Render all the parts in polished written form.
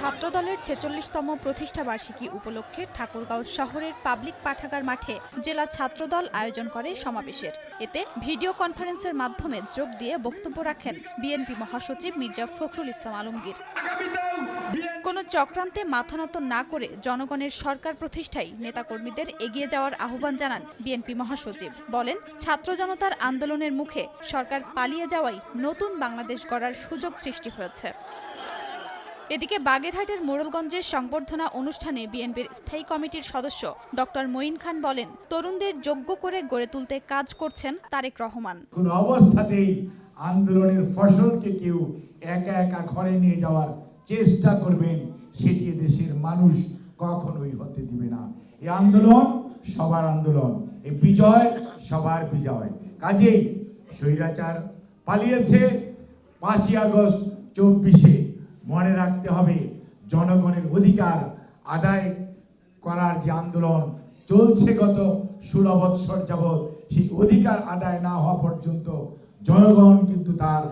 ছাত্রদলের ৪৬তম প্রতিষ্ঠাবার্ষিকী উপলক্ষে ঠাকুরগাঁও শহরের পাবলিক পাঠাগার মাঠে জেলা ছাত্রদল আয়োজন করে সমাবেশের। এতে ভিডিও কনফারেন্সের মাধ্যমে যোগ দিয়ে বক্তব্য রাখেন বিএনপি মহাসচিব মির্জা ফখরুল ইসলাম আলমগীর। কোনো চক্রান্তে মাথানত না করে জনগণের সরকার প্রতিষ্ঠায় নেতাকর্মীদের এগিয়ে যাওয়ার আহ্বান জানান বিএনপি মহাসচিব। বলেন, ছাত্র জনতার আন্দোলনের মুখে সরকার পালিয়ে যাওয়ায় নতুন বাংলাদেশ গড়ার সুযোগ সৃষ্টি হয়েছে। এদিকে বাগেরহাটের মোড়লগঞ্জের সংবর্ধনা অনুষ্ঠানে বিএনপির স্থায়ী কমিটির সদস্য ডক্টর মঈন খান বলেন, তরুণদের যোগ্য করে গড়ে তুলতে কাজ করছেন তারেক রহমান। কোন অবস্থাতেই আন্দোলনের ফসলকে কেউ একা একা ঘরে নিয়ে যাওয়ার চেষ্টা করবেন, সেটি দেশের মানুষ কখনোই হতে দিবে না। এই আন্দোলন সবার আন্দোলন, এই বিজয় সবার বিজয়। কাজেই স্বৈরাচার পালিয়েছে ৫ই আগস্ট ২৪-এ মনে রাখতে হবে, জনগণের অধিকার আদায় করার যে আন্দোলন চলছে গত ১৬ বৎসর যাবৎ, সেই অধিকার আদায় না হওয়া পর্যন্ত জনগণ কিন্তু তার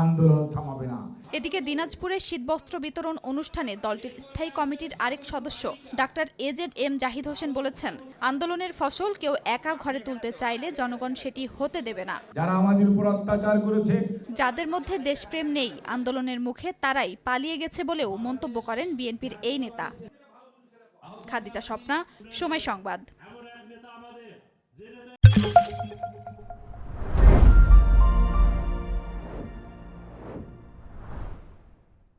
আন্দোলন থামাবে না। এদিকে দিনাজপুরে শীতবস্ত্র বিতরণ অনুষ্ঠানে দলটির স্থায়ী কমিটির আরেক সদস্য ডাক্তার এজেড জাহিদ হোসেন বলেছেন, আন্দোলনের ফসল কেউ একা ঘরে তুলতে চাইলে জনগণ সেটি হতে দেবে না। যারা আমাদের উপর অত্যাচার করেছে, যাদের মধ্যে দেশপ্রেম নেই, আন্দোলনের মুখে তারাই পালিয়ে গেছে বলেও মন্তব্য করেন বিএনপির এই নেতা। খাদিজা স্বপ্না, সময় সংবাদ।